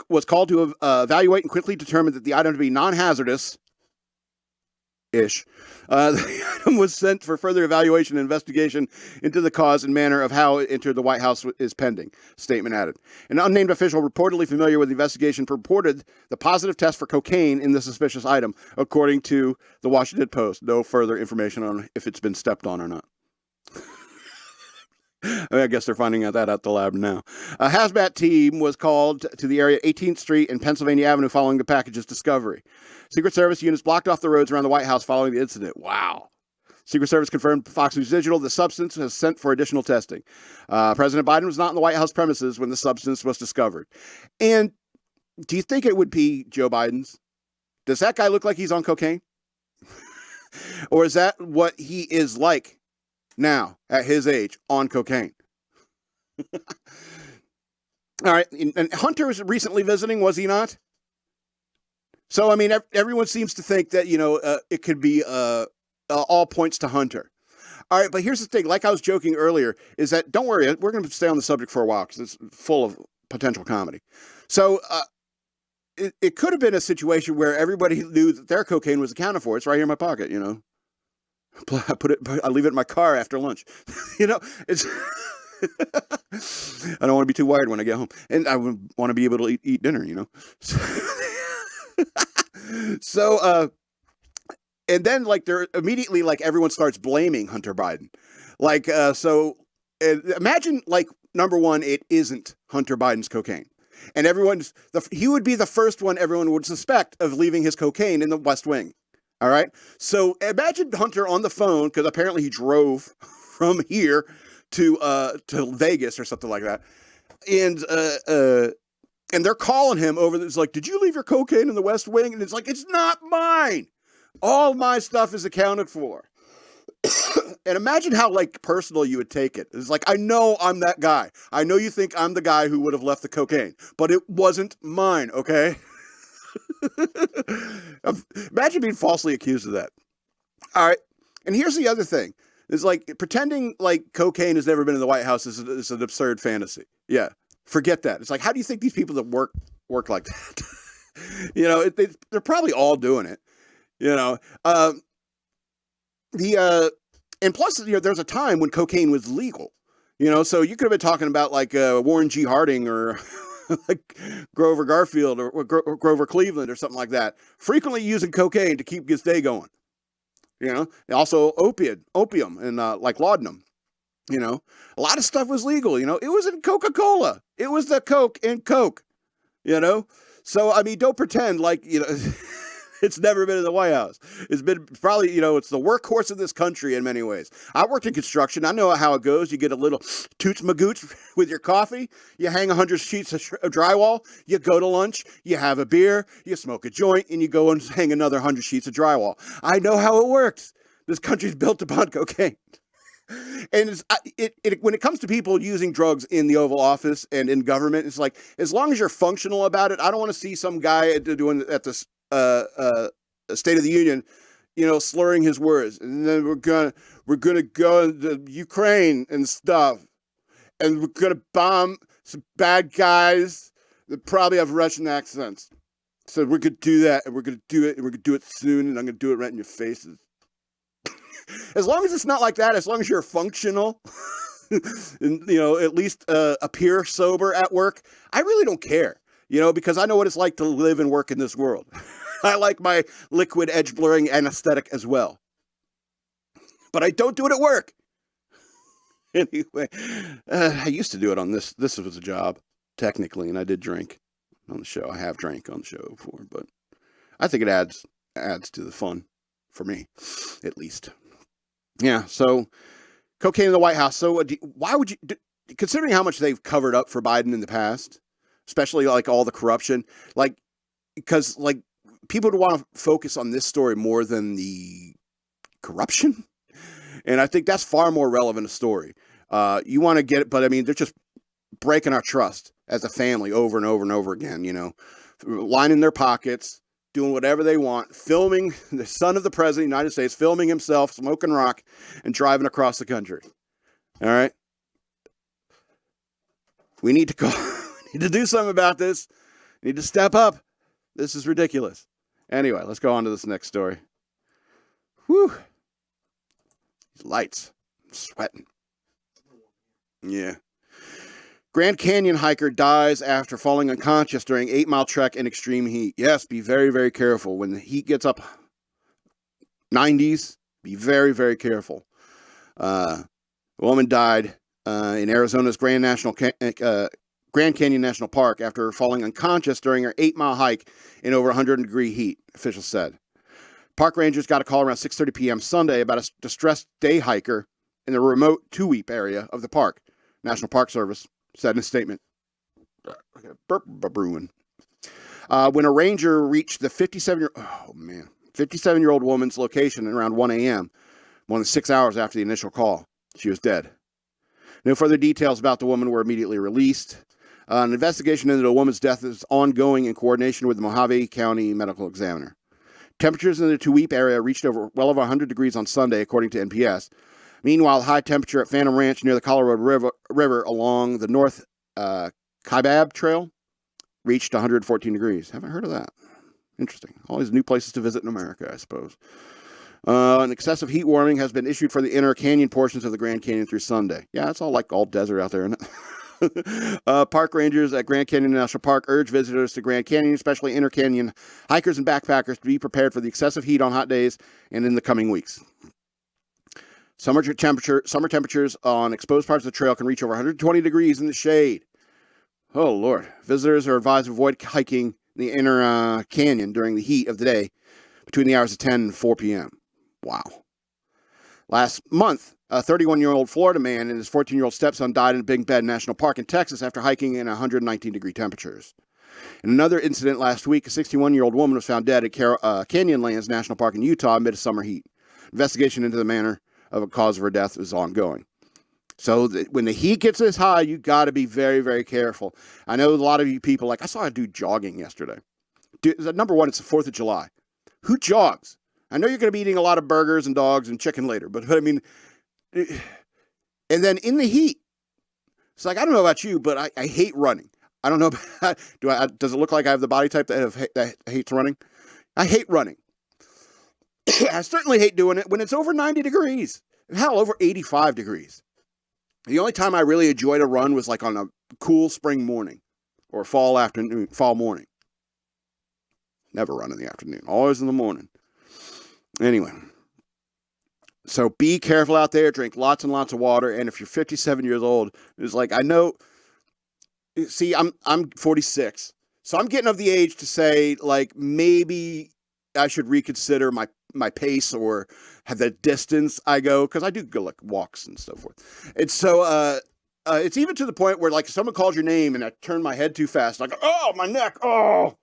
was called to evaluate and quickly determined that the item to be non-hazardous-ish. The item was sent for further evaluation and investigation into the cause and manner of how it entered the White House is pending, statement added. An unnamed official reportedly familiar with the investigation reported the positive test for cocaine in the suspicious item, according to the Washington Post. No further information on if it's been stepped on or not. I guess they're finding out that at the lab now. A hazmat team was called to the area 18th Street and Pennsylvania Avenue following the package's discovery. Secret Service units blocked off the roads around the White House following the incident. Wow. Secret Service confirmed to Fox News Digital the substance was sent for additional testing. President Biden was not in the White House premises when the substance was discovered. And do you think it would be Joe Biden's? Does that guy look like he's on cocaine? Or is that what he is like now, at his age, on cocaine? All right. And Hunter was recently visiting, was he not? So, I mean, everyone seems to think that, it could be all points to Hunter. All right. But here's the thing. Like I was joking earlier, is that, don't worry, we're going to stay on the subject for a while because it's full of potential comedy. So, it could have been a situation where everybody knew that their cocaine was accounted for. It's right here in my pocket, I leave it in my car after lunch. It's I don't want to be too wired when I get home, and I want to be able to eat dinner. So, and then they're immediately everyone starts blaming Hunter Biden. Imagine number one, it isn't Hunter Biden's cocaine, and he would be the first one everyone would suspect of leaving his cocaine in the West Wing. All right. So imagine Hunter on the phone, because apparently he drove from here to Vegas or something like that. And they're calling him over. It's like, did you leave your cocaine in the West Wing? And it's like, it's not mine. All my stuff is accounted for. And imagine how personal you would take it. It's like, I know I'm that guy. I know you think I'm the guy who would have left the cocaine, but it wasn't mine. Okay. Imagine being falsely accused of that. All right. And here's the other thing. It's pretending cocaine has never been in the White House is an absurd fantasy. Yeah. Forget that. It's how do you think these people that work like that? They're probably all doing it. And plus, there's a time when cocaine was legal. So you could have been talking about Warren G. Harding or Grover Garfield or Grover Cleveland or something like that, frequently using cocaine to keep his day going. Also opium and laudanum. A lot of stuff was legal. It was in Coca-Cola. It was the Coke in Coke. So I mean, don't pretend it's never been in the White House. It's been probably, it's the workhorse of this country in many ways. I worked in construction. I know how it goes. You get a little toots magoots with your coffee. You hang 100 sheets of drywall. You go to lunch. You have a beer. You smoke a joint, and you go and hang another 100 sheets of drywall. I know how it works. This country's built upon cocaine. And when it comes to people using drugs in the Oval Office and in government, it's as long as you're functional about it, I don't want to see some guy doing at this State of the Union, slurring his words. And then we're gonna go into Ukraine and stuff, and we're gonna bomb some bad guys that probably have Russian accents. So we're gonna do that, and we're gonna do it, and we're gonna do it soon, and I'm gonna do it right in your faces. As long as it's not like that, as long as you're functional, and at least appear sober at work, I really don't care. Because I know what it's like to live and work in this world. I like my liquid edge blurring anesthetic as well. But I don't do it at work. Anyway, I used to do it on this. This was a job, technically, and I did drink on the show. I have drank on the show before, but I think it adds to the fun for me, at least. Yeah, so cocaine in the White House. So why would you, considering how much they've covered up for Biden in the past, especially like all the corruption, like, because like people would want to focus on this story more than the corruption. And I think that's far more relevant a story. You want to get it, but I mean, they're just breaking our trust as a family over and over and over again, you know, lining their pockets, doing whatever they want, filming the son of the president of the United States, filming himself, smoking rock, and driving across the country. All right. We need to do something about this. We need to step up. This is ridiculous. Anyway, let's go on to this next story. Whew. These lights. I'm sweating. Yeah. Grand Canyon hiker dies after falling unconscious during 8-mile trek in extreme heat. Yes, be very, very careful. When the heat gets up 90s, be very, very careful. A woman died in Arizona's Grand Canyon National Park after falling unconscious during her 8-mile hike in over 100-degree heat, officials said. Park rangers got a call around 6:30 p.m. Sunday about a distressed day hiker in the remote Tuweep area of the park. National Park Service said in a statement. Brewing. When a ranger reached the 57-year-old woman's location at around 1 a.m., more than 6 hours after the initial call, she was dead. No further details about the woman were immediately released. An investigation into the woman's death is ongoing in coordination with the Mojave County Medical Examiner. Temperatures in the Tuweep area reached well over 100 degrees on Sunday, according to NPS. Meanwhile, high temperature at Phantom Ranch near the Colorado River along the North Kaibab Trail reached 114 degrees. Haven't heard of that. Interesting. All these new places to visit in America, I suppose. An excessive heat warning has been issued for the inner canyon portions of the Grand Canyon through Sunday. Yeah, it's all desert out there, isn't it? Park rangers at Grand Canyon National Park urge visitors to Grand Canyon, especially inner canyon hikers and backpackers, to be prepared for the excessive heat on hot days and in the coming weeks. Summer temperatures on exposed parts of the trail can reach over 120 degrees in the shade. Oh, Lord. Visitors are advised to avoid hiking the inner canyon during the heat of the day between the hours of 10 and 4 p.m. Wow. Last month, a 31-year-old Florida man and his 14-year-old stepson died in Big Bend National Park in Texas after hiking in 119-degree temperatures. In another incident last week, a 61-year-old woman was found dead at Canyonlands National Park in Utah amid a summer heat. Investigation into the manner of a cause of her death is ongoing. So when the heat gets this high, you got to be very, very careful. I know a lot of you people, like I saw a dude jogging yesterday. Dude, number one, it's the 4th of July. Who jogs? I know you're going to be eating a lot of burgers and dogs and chicken later, but I mean, and then in the heat, it's like, I don't know about you, but I hate running. I don't know. Does it look like I have the body type that hates running? I hate running. I certainly hate doing it when it's over 90 degrees. Hell, over 85 degrees. The only time I really enjoyed a run was like on a cool spring morning or fall morning. Never run in the afternoon, always in the morning. Anyway, so be careful out there, drink lots and lots of water, and if you're 57 years old, it's like, I know, see, I'm 46, so I'm getting of the age to say, like, maybe I should reconsider my pace or have the distance I go, because I do go, like, walks and so forth. And so, it's even to the point where, like, if someone calls your name and I turn my head too fast, like, oh, my neck, oh.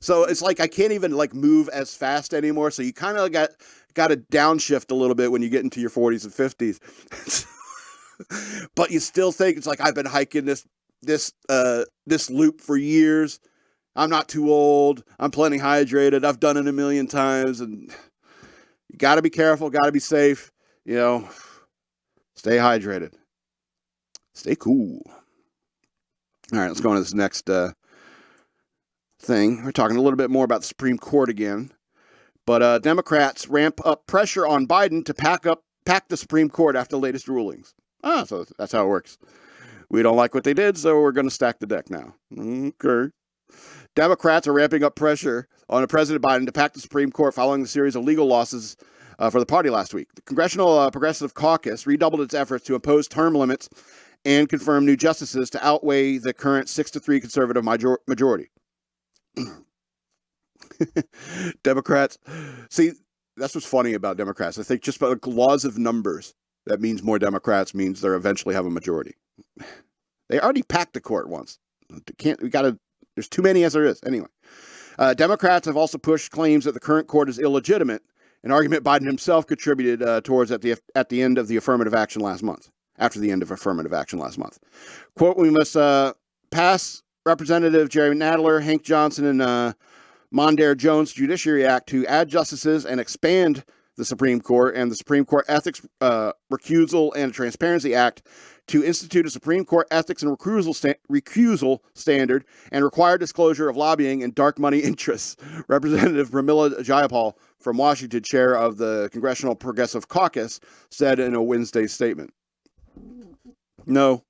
So it's like I can't even like move as fast anymore. So you kind of got to downshift a little bit when you get into your 40s and 50s. But you still think it's like I've been hiking this loop for years. I'm not too old. I'm plenty hydrated. I've done it a million times, and you got to be careful. Got to be safe. You know, stay hydrated. Stay cool. All right, let's go on to this next thing. We're talking a little bit more about the Supreme Court again. But Democrats ramp up pressure on Biden to pack the Supreme Court after the latest rulings. So that's how it works. We don't like what they did, so we're going to stack the deck now. Okay. Democrats are ramping up pressure on President Biden to pack the Supreme Court following the series of legal losses for the party last week. The Congressional Progressive Caucus redoubled its efforts to impose term limits and confirm new justices to outweigh the current 6-3 conservative majority. Democrats, see, that's what's funny about Democrats. I think just by the laws of numbers, that means more Democrats means they'll eventually have a majority. They already packed the court once. There's too many as there is. Anyway, Democrats have also pushed claims that the current court is illegitimate, an argument Biden himself contributed towards at the end of the affirmative action last month. After the end of affirmative action last month. Quote, we must pass Representative Jerry Nadler, Hank Johnson, and Mondaire Jones Judiciary Act to add justices and expand the Supreme Court and the Supreme Court Ethics Recusal and Transparency Act to institute a Supreme Court ethics and recusal standard and require disclosure of lobbying and dark money interests. Representative Pramila Jayapal from Washington, chair of the Congressional Progressive Caucus, said in a Wednesday statement. No,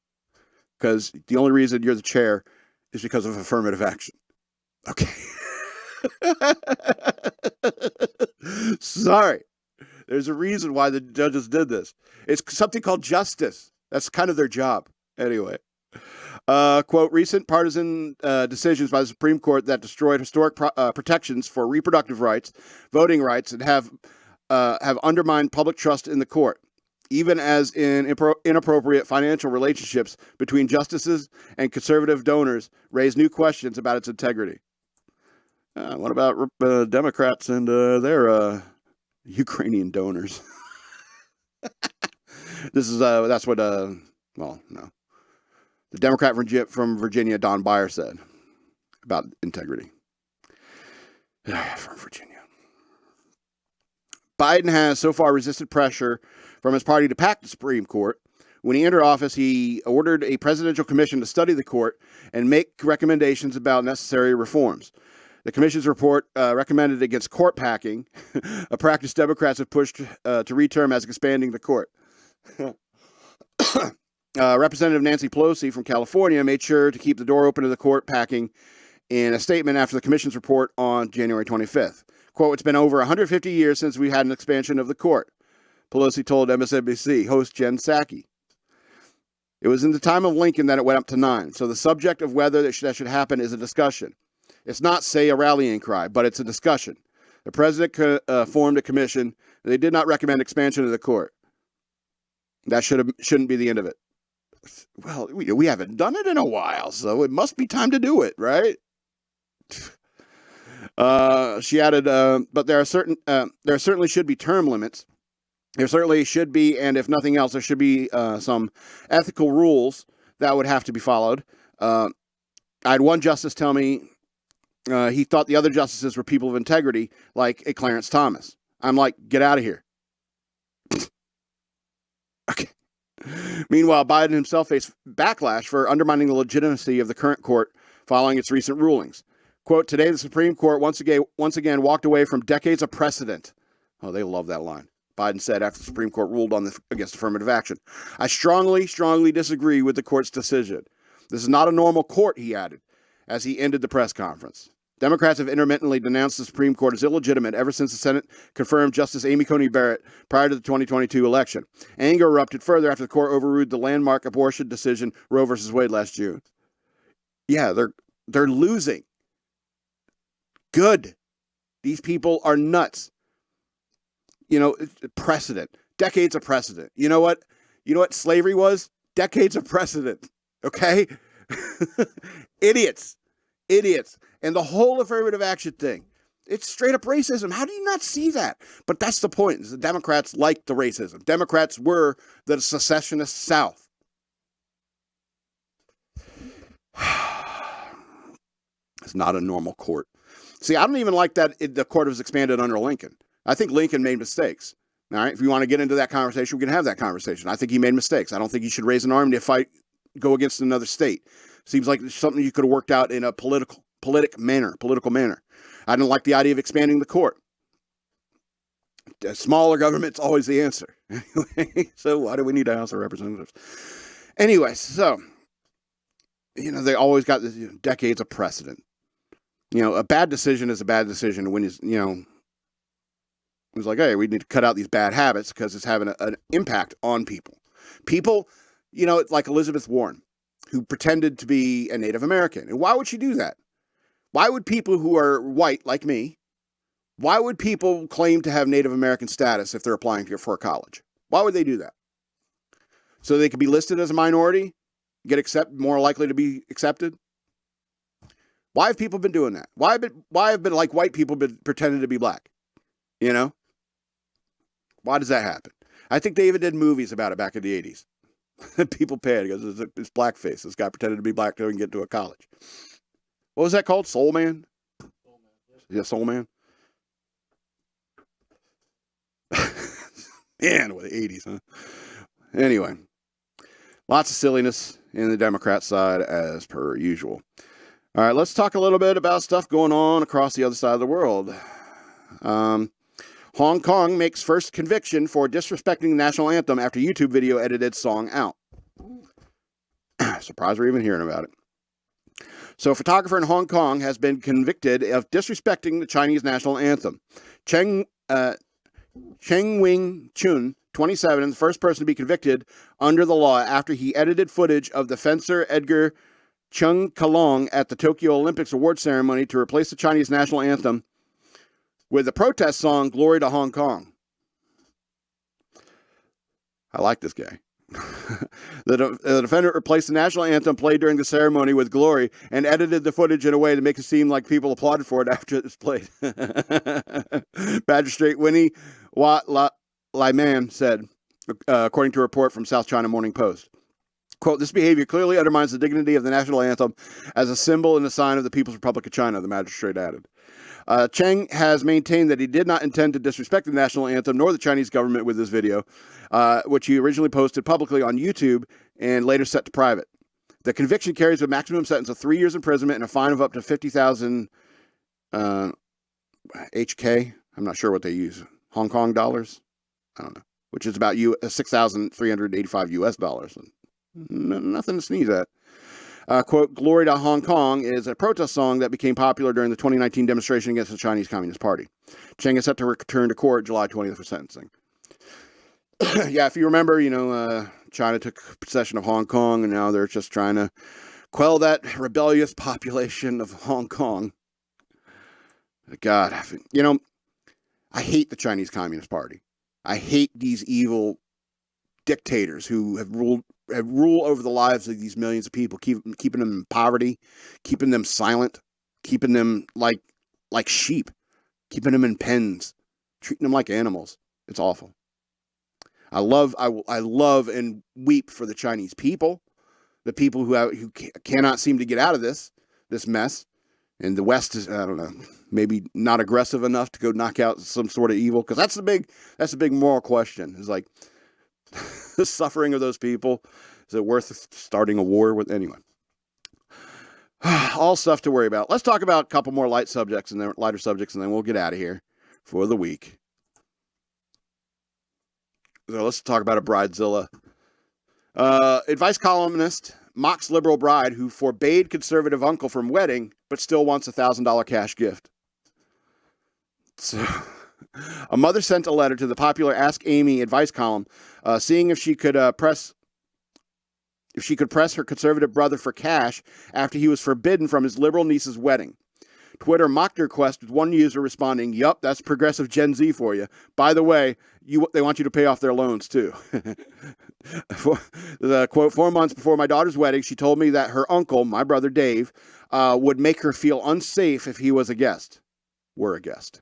because the only reason you're the chair is because of affirmative action. Okay. Sorry. There's a reason why the judges did this. It's something called justice. That's kind of their job. Anyway. Quote, recent partisan decisions by the Supreme Court that destroyed historic protections for reproductive rights, voting rights, and have undermined public trust in the court, even as in inappropriate financial relationships between justices and conservative donors raise new questions about its integrity. What about Democrats and their Ukrainian donors? That's what, well, no. The Democrat from Virginia, Don Beyer, said about integrity. From Virginia. Biden has so far resisted pressure from his party to pack the Supreme Court. When he entered office, he ordered a presidential commission to study the court and make recommendations about necessary reforms. The commission's report recommended against court packing, a practice Democrats have pushed to reterm as expanding the court. Representative Nancy Pelosi from California made sure to keep the door open to the court packing in a statement after the commission's report on January 25th. Quote, it's been over 150 years since we had an expansion of the court, Pelosi told MSNBC host Jen Psaki. It was in the time of Lincoln that it went up to 9, so the subject of whether that should happen is a discussion. It's not, say, a rallying cry, but it's a discussion. The president formed a commission. They did not recommend expansion of the court. That shouldn't be the end of it. Well, we haven't done it in a while, so it must be time to do it, right? She added, but there certainly should be term limits. There certainly should be, and if nothing else, there should be some ethical rules that would have to be followed. I had one justice tell me he thought the other justices were people of integrity, like a Clarence Thomas. I'm like, get out of here. Okay. Meanwhile, Biden himself faced backlash for undermining the legitimacy of the current court following its recent rulings. Quote, today the Supreme Court once again walked away from decades of precedent. Oh, they love that line. Biden said after the Supreme Court ruled against affirmative action. I strongly disagree with the court's decision. This is not a normal court, he added, as he ended the press conference. Democrats have intermittently denounced the Supreme Court as illegitimate ever since the Senate confirmed Justice Amy Coney Barrett prior to the 2022 election. Anger erupted further after the court overruled the landmark abortion decision Roe v. Wade last June. Yeah, they're losing. Good. These people are nuts. You know, precedent. Decades of precedent. You know what slavery was? Decades of precedent. Okay? Idiots. And the whole affirmative action thing. It's straight up racism. How do you not see that? But that's the point. The Democrats like the racism. Democrats were the secessionist South. It's not a normal court. See, I don't even like that the court was expanded under Lincoln. I think Lincoln made mistakes. All right, if you want to get into that conversation, we can have that conversation. I think he made mistakes. I don't think he should raise an army to go against another state. Seems like it's something you could have worked out in a political manner. I didn't like the idea of expanding the court. A smaller government's always the answer. Anyway, so why do we need a House of Representatives? Anyway, so, they always got this, decades of precedent. a bad decision is a bad decision when it's, it's like, hey, we need to cut out these bad habits because it's having an impact on people. People, like Elizabeth Warren, who pretended to be a Native American. And why would she do that? Why would people who are white, like me, why would people claim to have Native American status if they're applying for college? Why would they do that? So they could be listed as a minority, more likely to be accepted? Why have people been doing that? Why have been like white people been pretending to be black? Why does that happen? I think they even did movies about it back in the 80s. People paid because it's blackface. This guy pretended to be black to get into a college. What was that called? Soul Man? Soul Man. Yeah, Soul Man. Man, what the 80s, huh? Anyway, lots of silliness in the Democrat side as per usual. All right, let's talk a little bit about stuff going on across the other side of the world. Hong Kong makes first conviction for disrespecting the national anthem after YouTube video edited song out. Surprised we're even hearing about it. So a photographer in Hong Kong has been convicted of disrespecting the Chinese national anthem. Cheng Wing Chun, 27, is the first person to be convicted under the law after he edited footage of the fencer Edgar Chung Kalong at the Tokyo Olympics award ceremony to replace the Chinese national anthem with the protest song Glory to Hong Kong. I like this guy. The defendant replaced the national anthem played during the ceremony with Glory and edited the footage in a way to make it seem like people applauded for it after it was played. Magistrate Winnie Lai Man said, according to a report from South China Morning Post. Quote, this behavior clearly undermines the dignity of the national anthem as a symbol and a sign of the People's Republic of China, the magistrate added. Cheng has maintained that he did not intend to disrespect the national anthem nor the Chinese government with this video, which he originally posted publicly on YouTube and later set to private. The conviction carries a maximum sentence of 3 years imprisonment and a fine of up to 50,000 HK. I'm not sure what they use. Hong Kong dollars? I don't know. Which is about 6,385 US dollars. Nothing to sneeze at. Quote, Glory to Hong Kong is a protest song that became popular during the 2019 demonstration against the Chinese Communist Party. Cheng is set to return to court July 20th for sentencing. Yeah, if you remember, China took possession of Hong Kong, and now they're just trying to quell that rebellious population of Hong Kong. God, I hate the Chinese Communist Party. I hate these evil dictators who have rule over the lives of these millions of people, keeping them in poverty, keeping them silent, keeping them like sheep, keeping them in pens, treating them like animals. It's awful. I love and weep for the Chinese people, the people who cannot seem to get out of this mess. And the West is, I don't know, maybe not aggressive enough to go knock out some sort of evil, because that's the big moral question. It's like, the suffering of those people, is it worth starting a war with? Anyway, all stuff to worry about. Let's talk about a couple more lighter subjects, and then we'll get out of here for the week. So let's talk about a Bridezilla. Advice columnist mocks liberal bride who forbade conservative uncle from wedding, but still wants $1,000 cash gift. So, a mother sent a letter to the popular Ask Amy advice column, seeing if she could press her conservative brother for cash after he was forbidden from his liberal niece's wedding. Twitter mocked her request, with one user responding, "Yup, that's progressive Gen Z for you. By the way, they want you to pay off their loans too." The quote, 4 months before my daughter's wedding, she told me that her uncle, my brother Dave, would make her feel unsafe if he was a guest. Were a guest.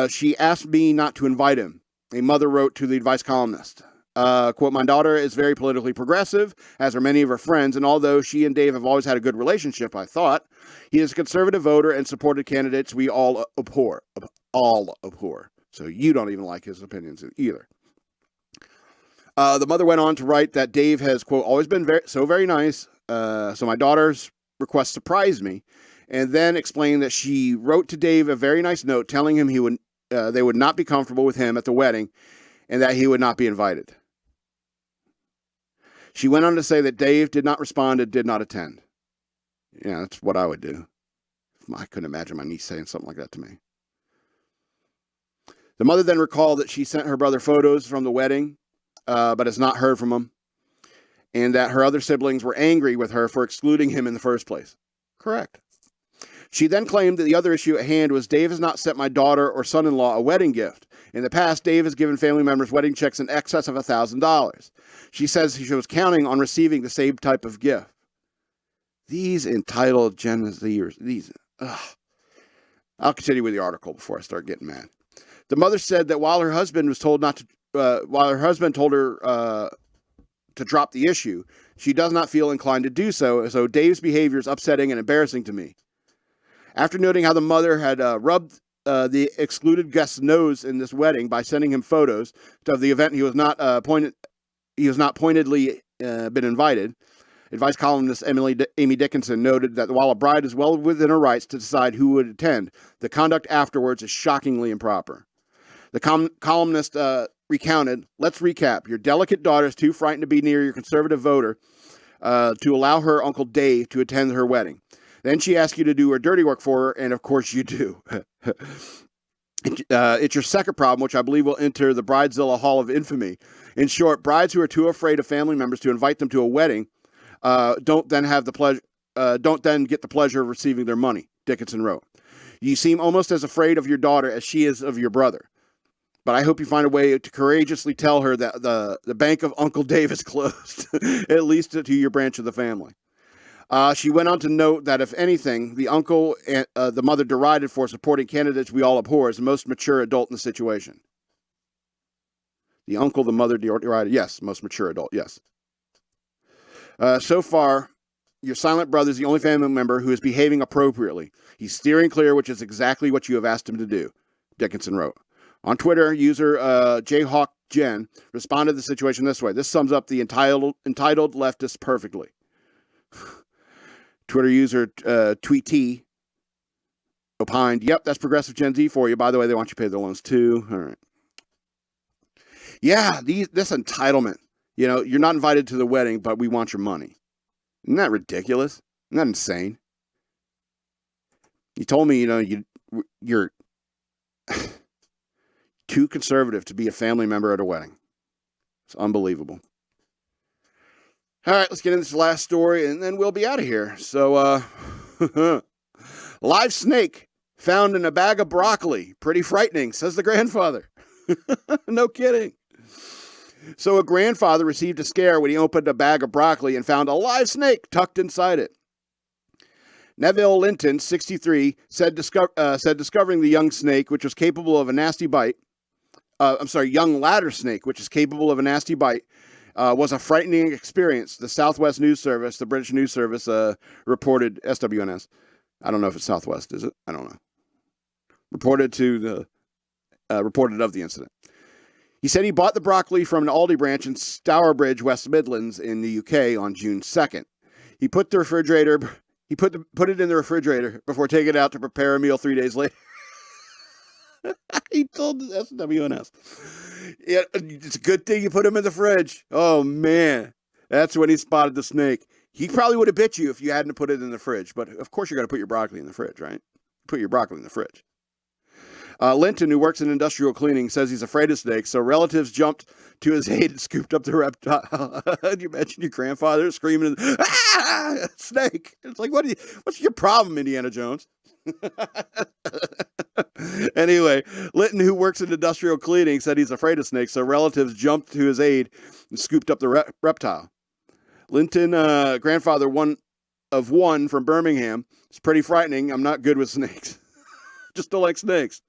She asked me not to invite him. A mother wrote to the advice columnist. Quote, my daughter is very politically progressive, as are many of her friends, and although she and Dave have always had a good relationship, I thought, he is a conservative voter and supported candidates we all abhor. So you don't even like his opinions either. The mother went on to write that Dave has, quote, always been very nice, so my daughter's request surprised me, and then explained that she wrote to Dave a very nice note telling him they would not be comfortable with him at the wedding and that he would not be invited. She went on to say that Dave did not respond and did not attend. Yeah, that's what I would do. I couldn't imagine my niece saying something like that to me. The mother then recalled that she sent her brother photos from the wedding, but has not heard from him, and that her other siblings were angry with her for excluding him in the first place. Correct. She then claimed that the other issue at hand was Dave has not sent my daughter or son-in-law a wedding gift. In the past, Dave has given family members wedding checks in excess of $1,000. She says she was counting on receiving the same type of gift. These entitled Gen Zers, these, ugh. I'll continue with the article before I start getting mad. The mother said that while her husband told her to drop the issue, she does not feel inclined to do so, so Dave's behavior is upsetting and embarrassing to me. After noting how the mother had rubbed the excluded guest's nose in this wedding by sending him photos of the event he was not pointedly been invited, advice columnist Amy Dickinson noted that while a bride is well within her rights to decide who would attend, the conduct afterwards is shockingly improper. The columnist recounted, let's recap. Your delicate daughter is too frightened to be near your conservative voter to allow her Uncle Dave to attend her wedding. Then she asks you to do her dirty work for her, and of course you do. It's your second problem, which I believe will enter the Bridezilla Hall of Infamy. In short, brides who are too afraid of family members to invite them to a wedding don't then get the pleasure of receiving their money, Dickinson wrote. You seem almost as afraid of your daughter as she is of your brother. But I hope you find a way to courageously tell her that the bank of Uncle Dave is closed, at least to your branch of the family. She went on to note that, if anything, the uncle and the mother derided for supporting candidates we all abhor is the most mature adult in the situation. The uncle, the mother derided, yes, most mature adult, yes. So far, your silent brother is the only family member who is behaving appropriately. He's steering clear, which is exactly what you have asked him to do, Dickinson wrote. On Twitter, user JHawkGen responded to the situation this way. This sums up the entitled leftists perfectly. Twitter user Tweety opined, yep, that's progressive Gen Z for you. By the way, they want you to pay their loans too. All right. Yeah, this entitlement. You know, you're not invited to the wedding, but we want your money. Isn't that ridiculous? Isn't that insane? You told me, you're too conservative to be a family member at a wedding. It's unbelievable. All right, let's get into this last story, and then we'll be out of here. So, live snake found in a bag of broccoli. Pretty frightening, says the grandfather. No kidding. So a grandfather received a scare when he opened a bag of broccoli and found a live snake tucked inside it. Neville Linton, 63, said discovering the young snake, which was capable of a nasty bite, young ladder snake, which is capable of a nasty bite, was a frightening experience. The Southwest News Service, the British News Service, reported, SWNS. I don't know if it's Southwest, is it? I don't know. Reported of the incident. He said he bought the broccoli from an Aldi branch in Stourbridge, West Midlands in the UK on June 2nd. He put it in the refrigerator before taking it out to prepare a meal 3 days later. He told the SWNS. Yeah, it's a good thing you put him in the fridge. Oh, man. That's when he spotted the snake. He probably would have bit you if you hadn't put it in the fridge. But, of course, you're going to put your broccoli in the fridge, right? Put your broccoli in the fridge. Linton, who works in industrial cleaning, says he's afraid of snakes, so relatives jumped to his aid and scooped up the reptile. Could you imagine your grandfather screaming, "Ah, snake!" It's like, what's your problem, Indiana Jones? Anyway, Linton, who works in industrial cleaning, said he's afraid of snakes, so relatives jumped to his aid and scooped up the reptile. Linton, grandfather one from Birmingham, it's pretty frightening. I'm not good with snakes. Just don't like snakes.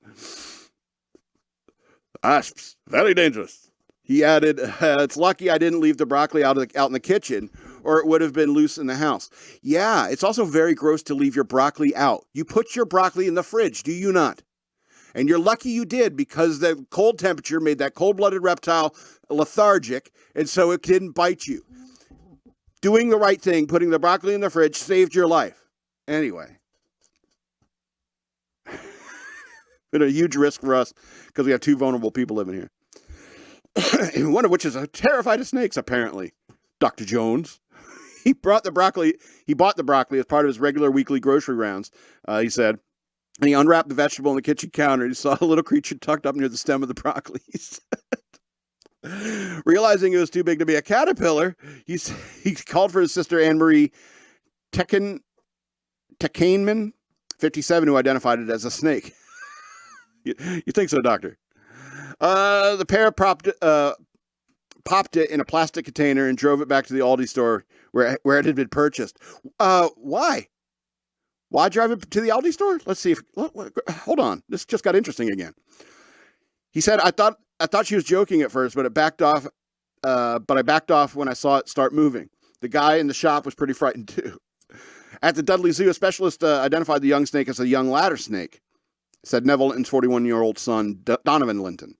Asps, very dangerous. He added, it's lucky I didn't leave the broccoli out in the kitchen, or it would have been loose in the house. Yeah, it's also very gross to leave your broccoli out. You put your broccoli in the fridge, do you not? And you're lucky you did, because the cold temperature made that cold-blooded reptile lethargic, and so it didn't bite you. Doing the right thing, putting the broccoli in the fridge, saved your life. Anyway. Been a huge risk for us because we have two vulnerable people living here. One of which is terrified of snakes, apparently. Dr. Jones. He bought the broccoli as part of his regular weekly grocery rounds, he said. And he unwrapped the vegetable on the kitchen counter. He saw a little creature tucked up near the stem of the broccoli. Realizing it was too big to be a caterpillar, he called for his sister Anne-Marie Tekainman, 57, who identified it as a snake. You think so, doctor? The pair popped it in a plastic container and drove it back to the Aldi store where it had been purchased. Why? Why drive it to the Aldi store? Let's see if... Hold on. This just got interesting again. He said, I thought she was joking at first, but I backed off when I saw it start moving. The guy in the shop was pretty frightened too. At the Dudley Zoo, a specialist identified the young snake as a young ladder snake, said Neville Linton's 41-year-old son, Donovan Linton.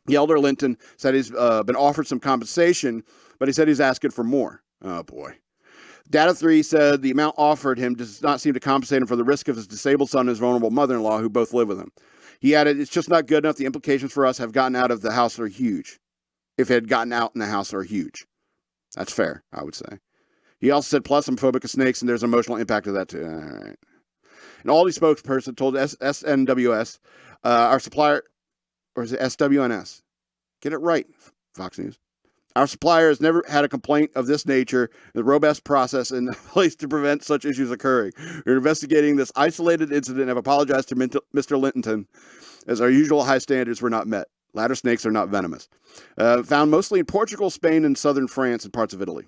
The elder Linton said he's been offered some compensation, but he said he's asking for more. Oh, boy. Data 3 said the amount offered him does not seem to compensate him for the risk of his disabled son and his vulnerable mother-in-law, who both live with him. He added, it's just not good enough. The implications for us have gotten out of the house are huge. If it had gotten out in the house are huge. That's fair, I would say. He also said, plus I'm phobic of snakes, and there's emotional impact of that too. All right. An Aldi spokesperson told SNWS, our supplier, or is it SWNS? Get it right, Fox News. Our supplier has never had a complaint of this nature, the robust process in place to prevent such issues occurring. We're investigating this isolated incident and have apologized to Mr. Linton, as our usual high standards were not met. Ladder snakes are not venomous. Found mostly in Portugal, Spain, and southern France and parts of Italy.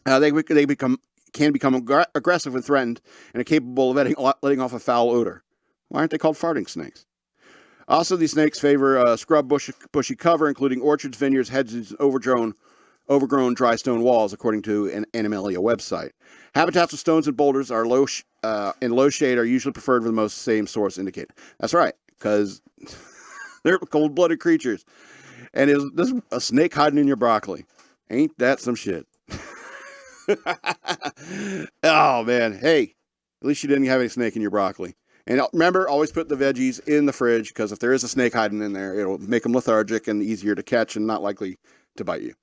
They can become aggressive when threatened and are capable of letting off a foul odor. Why aren't they called farting snakes? Also, these snakes favor scrub bushy cover, including orchards, vineyards, hedges, and overgrown dry stone walls, according to an Animalia website. Habitats with stones and boulders are in low shade are usually preferred, with most same source indicated. That's right, because they're cold-blooded creatures. And there's a snake hiding in your broccoli. Ain't that some shit? Oh, man. Hey, at least you didn't have any snake in your broccoli. And remember, always put the veggies in the fridge, because if there is a snake hiding in there, it'll make them lethargic and easier to catch and not likely to bite you.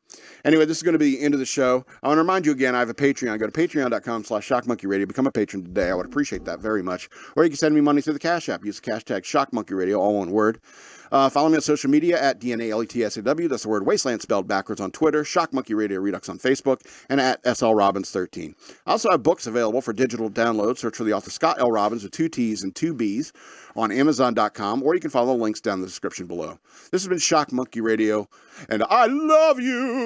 Anyway, this is going to be the end of the show. I want to remind you again, I have a Patreon. Go to patreon.com/shockmonkeyradio. Become a patron today. I would appreciate that very much. Or you can send me money through the Cash App. Use the hashtag shockmonkeyradio, all one word. Follow me on social media at DNALETSAW. That's the word Wasteland spelled backwards on Twitter. Shock Monkey Radio Redux on Facebook. And at SLRobbins13. I also have books available for digital download. Search for the author Scott L. Robbins with 2 T's and 2 B's on Amazon.com. Or you can follow the links down in the description below. This has been Shock Monkey Radio. And I love you!